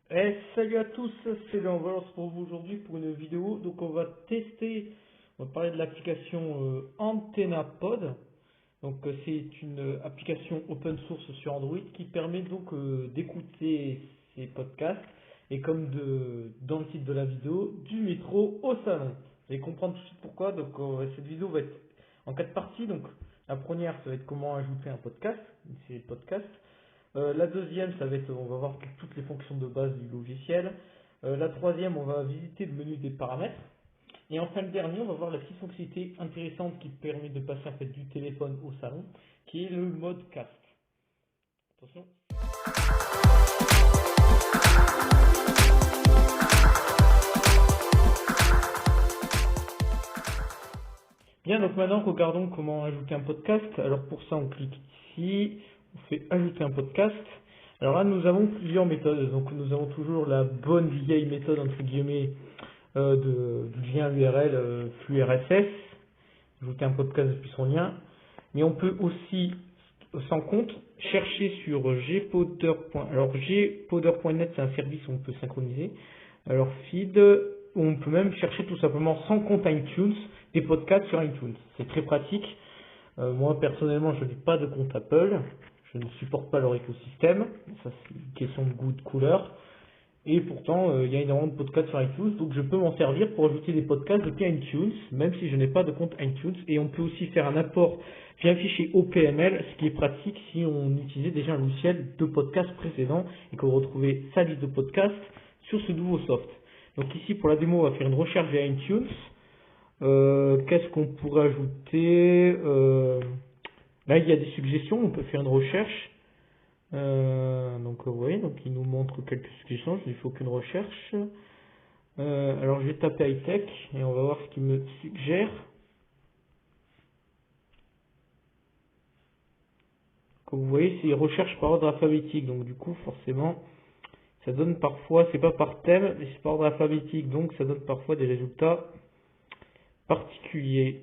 Salut à tous, c'est Léon, on se retrouve aujourd'hui pour une vidéo. Donc on va tester, on va parler de l'application AntennaPod. Donc c'est une application open source sur Android qui permet donc d'écouter ces podcasts et comme dans le titre de la vidéo, du métro au salon. Vous allez comprendre tout de suite pourquoi. Donc cette vidéo va être en 4 parties. Donc la première, ça va être comment ajouter un podcast, une série de podcasts. La deuxième, ça va être, on va voir toutes les fonctions de base du logiciel. La troisième, on va visiter le menu des paramètres. Et enfin, le dernier, on va voir la petite fonctionnalité intéressante qui permet de passer en fait du téléphone au salon, qui est le mode cast. Attention. Bien, donc maintenant, regardons comment ajouter un podcast. Alors pour ça, on clique ici, on fait ajouter un podcast. Alors là, nous avons plusieurs méthodes. Donc nous avons toujours la bonne vieille méthode, entre guillemets, du lien URL flux RSS, ajouter un podcast depuis son lien. Mais on peut aussi, sans compte, chercher sur gpoder. Alors gpoder.net, c'est un service où on peut synchroniser. Alors feed, on peut même chercher tout simplement sans compte iTunes des podcasts sur iTunes. C'est très pratique. Moi personnellement, je n'ai pas de compte Apple. Je ne supporte pas leur écosystème. Ça, c'est une question de goût, de couleur. Et pourtant, il y a énormément de podcasts sur iTunes, donc je peux m'en servir pour ajouter des podcasts depuis iTunes, même si je n'ai pas de compte iTunes. Et on peut aussi faire un apport via un fichier OPML, ce qui est pratique si on utilisait déjà un logiciel de podcast précédent et qu'on retrouvait sa liste de podcasts sur ce nouveau soft. Donc ici, pour la démo, on va faire une recherche via iTunes. Qu'est-ce qu'on pourrait ajouter Là, il y a des suggestions, on peut faire une recherche. Donc vous voyez, donc il nous montre quelques suggestions, je ne fais aucune recherche. Alors je vais taper high-tech et on va voir ce qu'il me suggère. Comme vous voyez, c'est recherche par ordre alphabétique, donc du coup forcément ça donne parfois, c'est pas par thème, mais c'est par ordre alphabétique, donc ça donne parfois des résultats particuliers.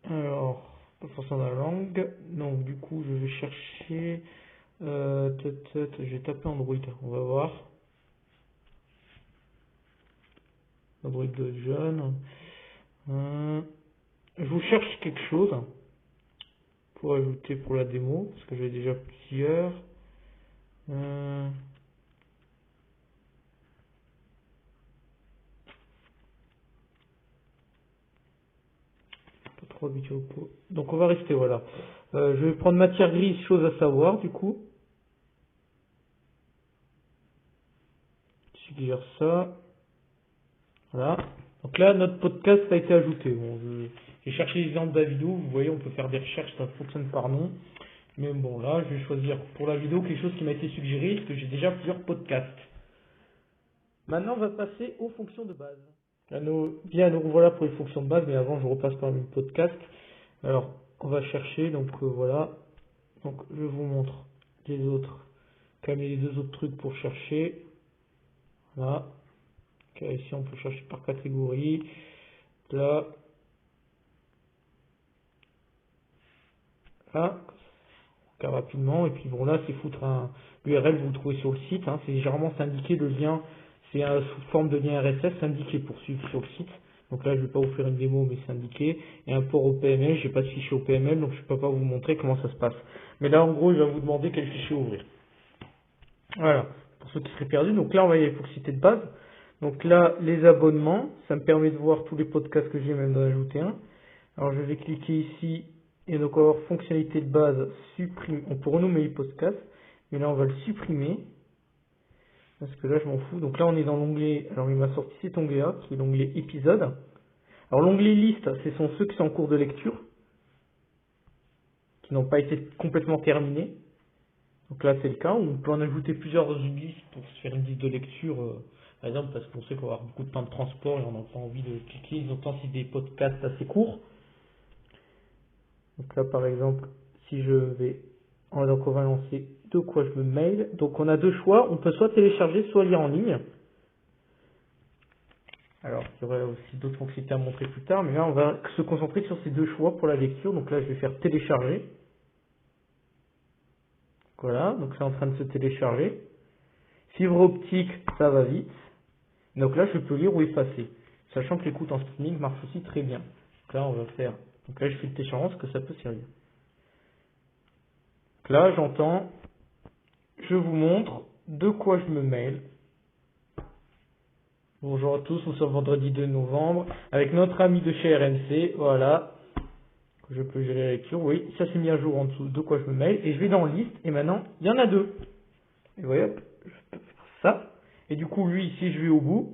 Alors, pas forcément la langue, donc du coup je vais chercher, je vais taper Android, on va voir. Android de jeune. Je vous cherche quelque chose pour ajouter pour la démo, parce que j'ai déjà plusieurs. Pas trop habitué au pot. Donc on va rester, voilà. Je vais prendre matière grise, chose à savoir, du coup. Je suggère ça. Voilà. Donc là, notre podcast a été ajouté. Bon, j'ai cherché les exemples de la vidéo. Vous voyez, on peut faire des recherches, ça fonctionne par nom. Mais bon, là, je vais choisir pour la vidéo quelque chose qui m'a été suggéré, parce que j'ai déjà plusieurs podcasts. Maintenant, on va passer aux fonctions de base. Là, bien, nous revoilà pour les fonctions de base, mais avant, je repasse par le podcast. Alors, on va chercher, donc voilà. Donc, je vous montre les autres, quand même les deux autres trucs pour chercher. Voilà. Ok, ici, on peut chercher par catégorie. Là, là, rapidement. Et puis bon, là, c'est foutre un URL, vous le trouvez sur le site. Hein, c'est généralement indiqué le lien, c'est sous forme de lien RSS, c'est indiqué pour suivre sur le site. Donc là, je ne vais pas vous faire une démo, mais c'est indiqué. Et un port OPML, j'ai pas de fichier OPML, donc je ne peux pas vous montrer comment ça se passe. Mais là, en gros, il va vous demander quel fichier ouvrir. Voilà, pour ceux qui seraient perdus. Donc là, on va y aller pour citer de base. Donc là, les abonnements, ça me permet de voir tous les podcasts que j'ai, même d'en ajouter un. Alors je vais cliquer ici et donc on va avoir fonctionnalité de base, supprime. On peut renommer les podcasts, mais là on va le supprimer parce que là je m'en fous. Donc là on est dans l'onglet, alors il m'a sorti cet onglet-là qui est l'onglet épisode. Alors l'onglet liste, ce sont ceux qui sont en cours de lecture, qui n'ont pas été complètement terminés. Donc là c'est le cas, on peut en ajouter plusieurs listes pour se faire une liste de lecture. Par exemple parce qu'on sait qu'on va avoir beaucoup de temps de transport et on n'a pas envie de cliquer, d'autant si des podcasts assez courts. Donc là, par exemple, si je vais, donc on va lancer de quoi je me mail. Donc on a deux choix, on peut soit télécharger, soit lire en ligne. Alors, il y aurait aussi d'autres fonctionnalités à montrer plus tard, mais là, on va se concentrer sur ces deux choix pour la lecture. Donc là, je vais faire télécharger. Voilà, donc c'est en train de se télécharger. Fibre optique, ça va vite. Donc là, je peux lire ou effacer. Sachant que l'écoute en streaming marche aussi très bien. Donc là, on va faire. Donc là, je fais le téléchargement parce que ça peut servir. Donc là, j'entends. Je vous montre de quoi je me mêle. Bonjour à tous, nous sommes vendredi 2 novembre avec notre ami de chez RMC. Voilà. Je peux gérer la lecture. Oui, ça s'est mis à jour en dessous de quoi je me mêle. Et je vais dans liste. Et maintenant, il y en a deux. Et voyez, hop, je peux faire ça. Et du coup, lui, ici, je vais au bout.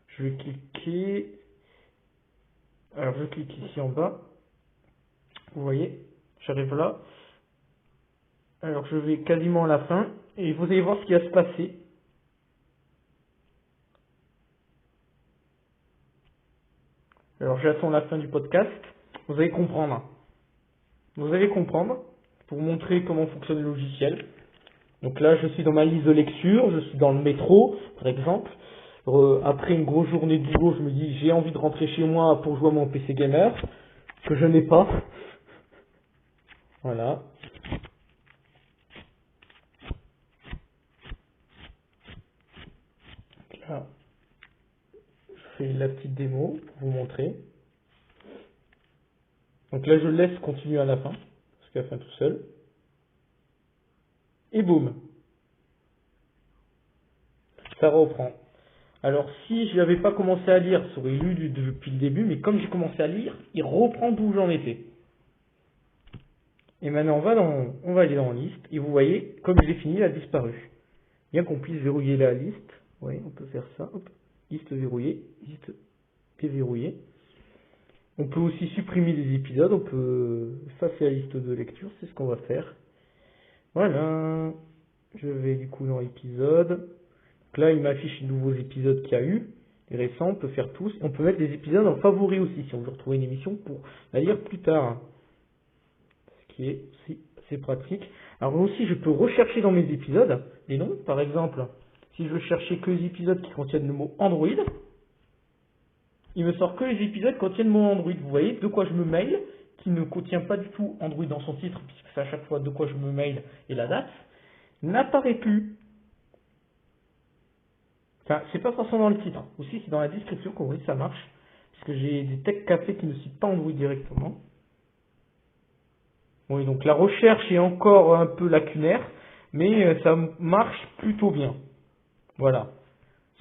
Je vais cliquer. Alors, je clique ici en bas. Vous voyez, j'arrive là. Alors, je vais quasiment à la fin. Et vous allez voir ce qui va se passer. Alors, j'attends la fin du podcast. Vous allez comprendre. Vous allez comprendre. Pour vous montrer comment fonctionne le logiciel. Donc là, je suis dans ma liste de lecture. Je suis dans le métro, par exemple. Après une grosse journée de boulot, je me dis, j'ai envie de rentrer chez moi pour jouer à mon PC gamer. Que je n'ai pas. Voilà. Donc là, je fais la petite démo pour vous montrer. Donc là, je laisse continuer à la fin. Parce qu'elle fait tout seul. Et boum. Ça reprend. Alors, si je n'avais pas commencé à lire, ça aurait lu depuis le début. Mais comme j'ai commencé à lire, il reprend d'où j'en étais. Et maintenant, on va aller dans liste. Et vous voyez, comme je l'ai fini, il a disparu. Bien qu'on puisse verrouiller la liste. Oui, on peut faire ça. Hop. Liste verrouillée. Liste déverrouillée. On peut aussi supprimer des épisodes. On peut effacer la liste de lecture. C'est ce qu'on va faire. Voilà. Je vais du coup dans l'épisode. Donc là, il m'affiche les nouveaux épisodes qu'il y a eu. Les récents, on peut faire tous. On peut mettre des épisodes en favoris aussi si on veut retrouver une émission pour la lire plus tard. Ce qui est aussi assez pratique. Alors aussi, je peux rechercher dans mes épisodes les noms. Par exemple, si je veux chercher que les épisodes qui contiennent le mot Android, il me sort que les épisodes qui contiennent le mot Android. Vous voyez de quoi je me mail, qui ne contient pas du tout Android dans son titre, puisque c'est à chaque fois de quoi je me mail et la date, n'apparaît plus. Enfin, c'est pas forcément dans le titre. Aussi, c'est dans la description qu'on voit que ça marche. Parce que j'ai des tech cafés qui ne citent pas Android directement. Oui, donc la recherche est encore un peu lacunaire, mais ça marche plutôt bien. Voilà.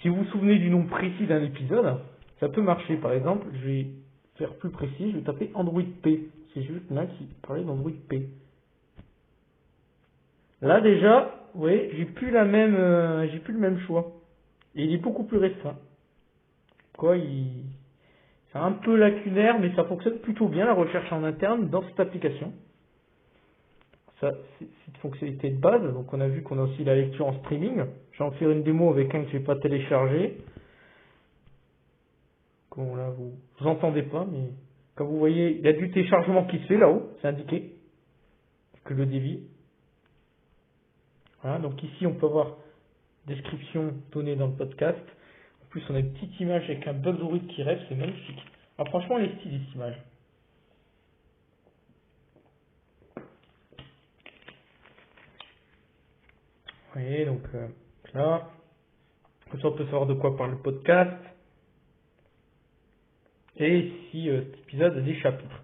Si vous vous souvenez du nom précis d'un épisode, ça peut marcher. Par exemple, je vais faire plus précis, je vais taper Android P. C'est juste là qui parlait d'Android P. Là déjà, oui, j'ai plus le même choix. Et il est beaucoup plus restreint. Quoi, c'est un peu lacunaire, mais ça fonctionne plutôt bien la recherche en interne dans cette application. Ça, c'est une fonctionnalité de base. Donc on a vu qu'on a aussi la lecture en streaming. Je vais en faire une démo avec un que je n'ai pas téléchargé. Bon, là, vous entendez pas, mais comme vous voyez, il y a du téléchargement qui se fait là-haut, c'est indiqué que le débit. Voilà, donc ici on peut avoir description donnée dans le podcast. En plus, on a une petite image avec un Buzzword qui rêve, c'est magnifique. Ah, franchement, elle est stylée cette image. Vous voyez, donc là, comme ça on peut savoir de quoi parle le podcast. Et ici, cet épisode a des chapitres.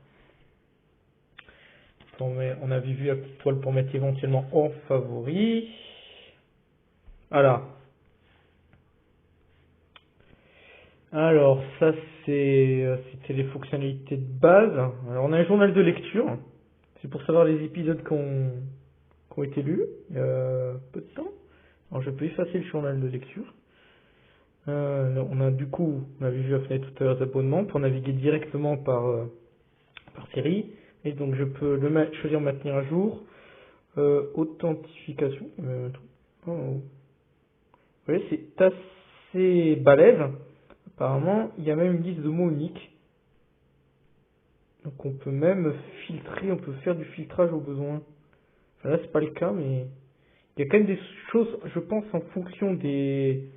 On avait vu la petite toile pour mettre éventuellement en favori. Voilà. Alors, ça c'était les fonctionnalités de base. Alors, on a un journal de lecture. C'est pour savoir les épisodes qui ont été lus il y a peu de temps. Alors, je peux effacer le journal de lecture. On a du coup, on avait vu la fenêtre tout à l'heure d'abonnement pour naviguer directement par série. Et donc, je peux choisir maintenir à jour. Authentification. Oh. Vous voyez, c'est assez balèze. Apparemment, il y a même une liste de mots uniques. Donc on peut même filtrer, on peut faire du filtrage au besoin. Enfin, là, c'est pas le cas, mais il y a quand même des choses, je pense, en fonction des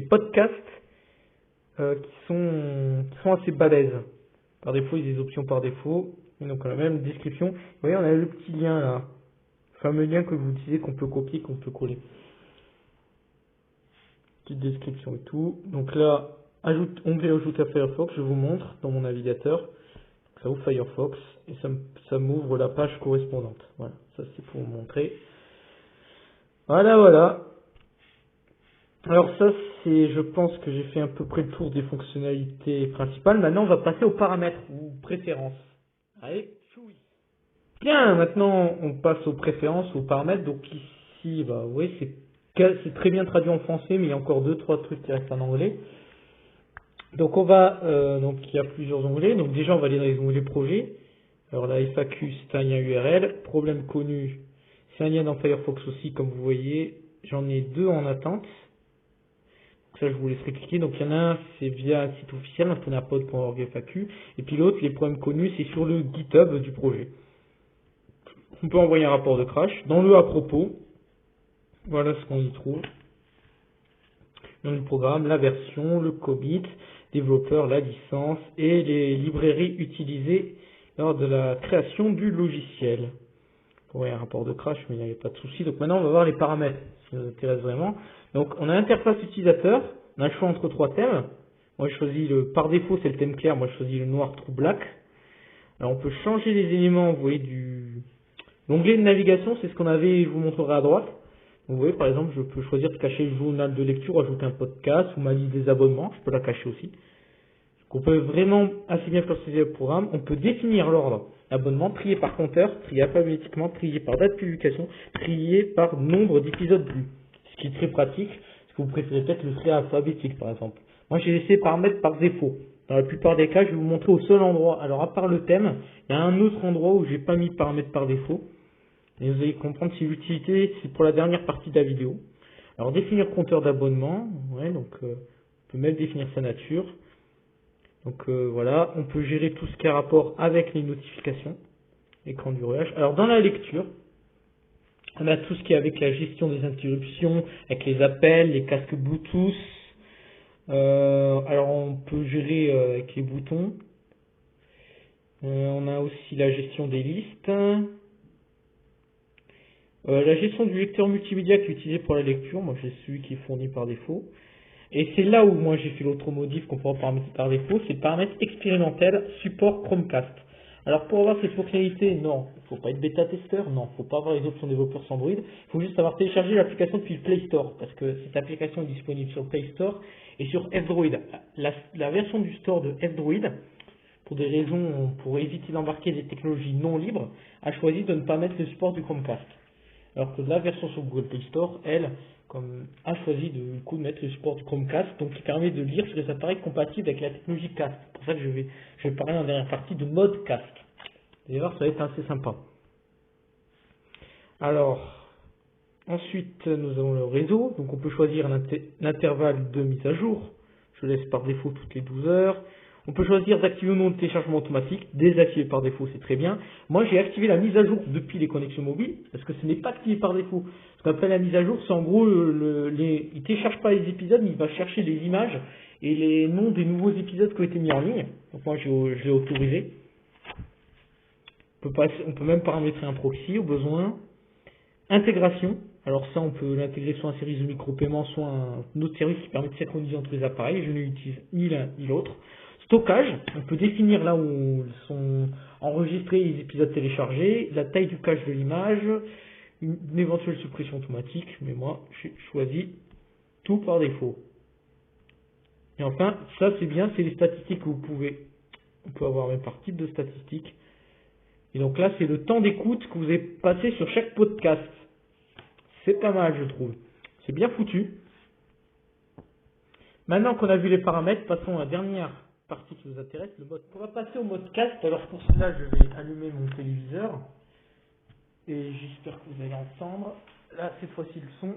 podcasts qui sont assez balèzes. Par défaut, il y a des options par défaut. Et donc on a même une description. Vous voyez, on a le petit lien là. Le fameux lien que vous disiez qu'on peut copier, qu'on peut coller. Petite description et tout. Donc là, onglet ajouter à Firefox, je vous montre dans mon navigateur. Ça ouvre Firefox et ça m'ouvre la page correspondante. Voilà, ça c'est pour vous montrer. Voilà. Alors ça c'est, je pense que j'ai fait à peu près le tour des fonctionnalités principales. Maintenant on va passer aux paramètres ou préférences. Allez, choui. Bien, maintenant on passe aux préférences, aux paramètres. Donc ici, bah oui, c'est très bien traduit en français, mais il y a encore deux, trois trucs qui restent en anglais. Donc donc il y a plusieurs onglets. Donc déjà on va aller dans les onglets projets. Alors la FAQ c'est un lien URL. Problème connu, c'est un lien dans Firefox aussi, comme vous voyez. J'en ai deux en attente. Donc ça je vous laisserai cliquer. Donc il y en a un, c'est via un site officiel, infonapod.org FAQ. Et puis l'autre, les problèmes connus, c'est sur le GitHub du projet. On peut envoyer un rapport de crash. Dans le à propos, voilà ce qu'on y trouve. Dans le programme, la version, le commit, développeur, la licence et les librairies utilisées lors de la création du logiciel. Vous voyez un rapport de crash, mais il n'y avait pas de souci. Donc maintenant, on va voir les paramètres, si ça nous intéresse vraiment. Donc on a interface utilisateur, on a le choix entre trois thèmes. Moi je choisis par défaut c'est le thème clair, moi je choisis le noir true black. Alors on peut changer les éléments, vous voyez, l'onglet de navigation, c'est ce qu'on avait, je vous montrerai à droite. Vous voyez, par exemple, je peux choisir de cacher le journal de lecture, ajouter un podcast ou ma liste des abonnements. Je peux la cacher aussi. Donc, on peut vraiment assez bien personnaliser le programme. On peut définir l'ordre d'abonnement, trier par compteur, trier alphabétiquement, trier par date de publication, trier par nombre d'épisodes vus. Ce qui est très pratique, parce que vous préférez peut-être le tri alphabétique, par exemple. Moi, j'ai laissé paramètres par défaut. Dans la plupart des cas, je vais vous montrer au seul endroit. Alors, à part le thème, il y a un autre endroit où j'ai pas mis paramètres par défaut. Et vous allez comprendre si l'utilité, c'est pour la dernière partie de la vidéo. Alors définir compteur d'abonnement, ouais, donc on peut même définir sa nature. Donc voilà, on peut gérer tout ce qui a rapport avec les notifications, écran du rouage. Alors dans la lecture, on a tout ce qui est avec la gestion des interruptions, avec les appels, les casques Bluetooth. Alors on peut gérer avec les boutons. On a aussi la gestion des listes. La gestion du lecteur multimédia qui est utilisé pour la lecture, moi j'ai celui qui est fourni par défaut. Et c'est là où moi j'ai fait l'autre modif qu'on pourra paramétrer par défaut, c'est le paramètre expérimental support Chromecast. Alors pour avoir cette fonctionnalité, non, il ne faut pas être bêta-testeur, non, il ne faut pas avoir les options développeurs sur Android, il faut juste avoir téléchargé l'application depuis le Play Store, parce que cette application est disponible sur le Play Store et sur F-Droid. La version du store de F-Droid, pour des raisons, pour éviter d'embarquer des technologies non libres, a choisi de ne pas mettre le support du Chromecast. Alors que la version sur Google Play Store, elle, a choisi de mettre le support du Chromecast, donc qui permet de lire sur les appareils compatibles avec la technologie cast. C'est pour ça que je vais parler en dernière partie de mode cast. Vous allez voir, ça va être assez sympa. Alors, ensuite, nous avons le réseau. Donc on peut choisir l'intervalle de mise à jour. Je laisse par défaut toutes les 12 heures. On peut choisir d'activer ou non le téléchargement automatique. Désactiver par défaut, c'est très bien. Moi, j'ai activé la mise à jour depuis les connexions mobiles, parce que ce n'est pas activé par défaut. Ce qu'on appelle la mise à jour, c'est en gros, il ne télécharge pas les épisodes, mais il va chercher les images et les noms des nouveaux épisodes qui ont été mis en ligne. Donc moi, je l'ai autorisé. On peut même paramétrer un proxy au besoin. Intégration. Alors ça, on peut l'intégrer soit un service de micro-paiement, soit un autre service qui permet de synchroniser entre les appareils. Je n'utilise ni l'un ni l'autre. Stockage, on peut définir là où sont enregistrés les épisodes téléchargés, la taille du cache de l'image, une éventuelle suppression automatique, mais moi j'ai choisi tout par défaut. Et enfin, ça c'est bien, c'est les statistiques que on peut avoir même par type de statistiques. Et donc là c'est le temps d'écoute que vous avez passé sur chaque podcast. C'est pas mal je trouve. C'est bien foutu. Maintenant qu'on a vu les paramètres, passons à la dernière partie qui nous intéresse, le mode. On va passer au mode cast. Alors pour cela, je vais allumer mon téléviseur et j'espère que vous allez entendre. Là, cette fois-ci, le son.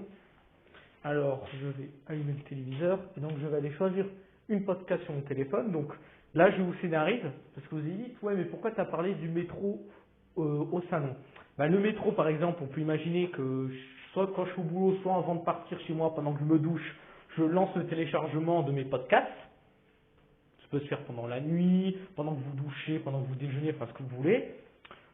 Alors, je vais allumer le téléviseur et donc je vais aller choisir une podcast sur mon téléphone. Donc là, je vous scénarise parce que vous avez dit, ouais, mais pourquoi tu as parlé du métro au salon? Le métro, par exemple, on peut imaginer que soit quand je suis au boulot, soit avant de partir chez moi pendant que je me douche, je lance le téléchargement de mes podcasts. peut se faire pendant la nuit, pendant que vous douchez, pendant que vous déjeunez, enfin ce que vous voulez.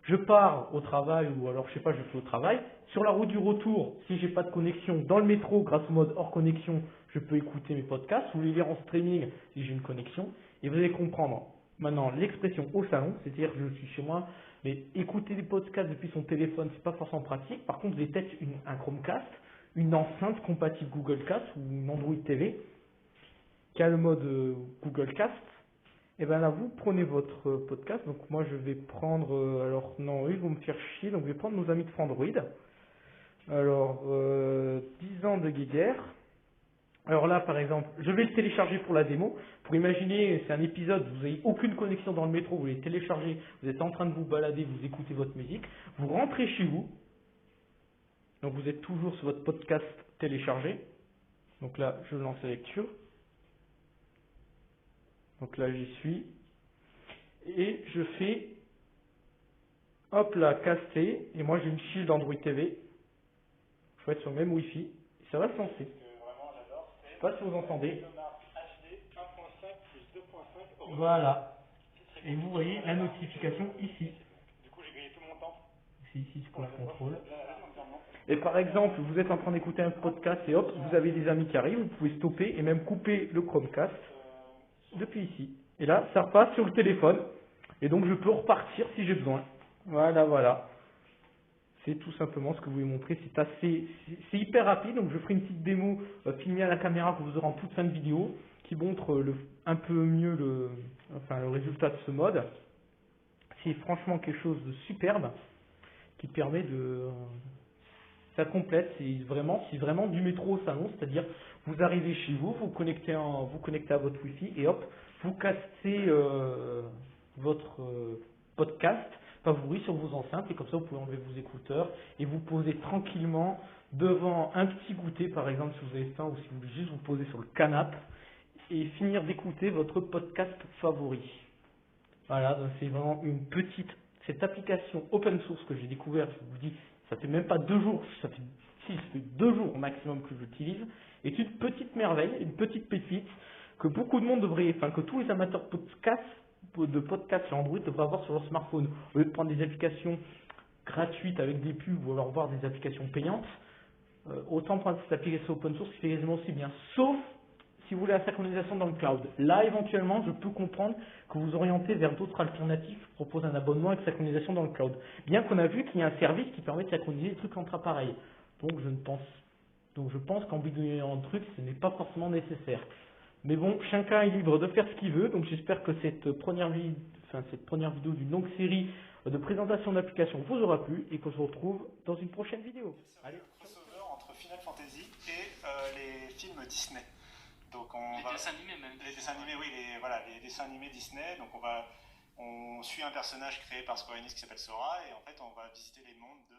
Je pars au travail ou alors je sais pas, je fais au travail. Sur la route du retour, si j'ai pas de connexion, dans le métro, grâce au mode hors connexion, je peux écouter mes podcasts ou les lire en streaming si j'ai une connexion. Et vous allez comprendre maintenant l'expression au salon, c'est-à-dire que je suis chez moi, mais écouter des podcasts depuis son téléphone, c'est pas forcément pratique. Par contre, vous avez peut-être un Chromecast, une enceinte compatible Google Cast ou une Android TV qui a le mode Google Cast. Et bien là, vous prenez votre podcast. Donc moi, je vais prendre. Alors non, ils vont me faire chier. Donc je vais prendre nos amis de Frandroid. Alors, 10 ans de guéguerre. Alors là, par exemple, je vais le télécharger pour la démo. Pour imaginer, c'est un épisode, vous n'avez aucune connexion dans le métro, vous les téléchargez, vous êtes en train de vous balader, vous écoutez votre musique, vous rentrez chez vous. Donc vous êtes toujours sur votre podcast téléchargé. Donc là, je lance la lecture. Donc là, j'y suis. Et je fais, hop là, caster. Et moi, j'ai une shield Android TV. Je vais être sur le même Wi-Fi. Et ça va se lancer. Je sais pas si vous entendez. Voilà. Et vous voyez la notification ici. C'est ici ce qu'on la contrôle. Et par exemple, vous êtes en train d'écouter un podcast et hop, vous avez des amis qui arrivent, vous pouvez stopper et même couper le Chromecast depuis ici. Et là, ça repasse sur le téléphone. Et donc, je peux repartir si j'ai besoin. Voilà, voilà. C'est tout simplement ce que je voulais montrer. C'est hyper rapide. Donc, je ferai une petite démo filmée à la caméra que vous aurez en toute fin de vidéo qui montre un peu mieux le résultat de ce mode. C'est franchement quelque chose de superbe qui permet de... Ça complète, c'est vraiment du métro au salon, c'est-à-dire vous arrivez chez vous, vous connectez à votre Wi-Fi et hop, vous castez votre podcast favori sur vos enceintes et comme ça vous pouvez enlever vos écouteurs et vous poser tranquillement devant un petit goûter par exemple si vous avez faim ou si vous voulez juste vous poser sur le canapé et finir d'écouter votre podcast favori. Voilà, donc c'est vraiment cette application open source que j'ai découvert, je vous dis, ça fait même pas 2 jours, ça fait 2 jours au maximum que je l'utilise, est une petite merveille, une petite pépite que beaucoup de monde devrait, enfin que tous les amateurs de podcasts sur Android devraient avoir sur leur smartphone. Au lieu de prendre des applications gratuites avec des pubs ou alors voir des applications payantes, autant prendre cette application open source qui fait quasiment aussi bien, sauf si vous voulez la synchronisation dans le cloud. Là, éventuellement, je peux comprendre que vous orientez vers d'autres alternatives qui proposent un abonnement avec synchronisation dans le cloud. Bien qu'on a vu qu'il y a un service qui permet de synchroniser les trucs entre appareils. Donc, je pense qu'en bidouillant un truc, ce n'est pas forcément nécessaire. Mais bon, chacun est libre de faire ce qu'il veut. Donc, j'espère que cette première vidéo d'une longue série de présentation d'applications vous aura plu et qu'on se retrouve dans une prochaine vidéo. Allez, crossover entre Final Fantasy et les films Disney. Donc dessins animés même. Les dessins animés, oui, les dessins animés Disney. Donc on suit un personnage créé par Square Enix qui s'appelle Sora et en fait on va visiter les mondes de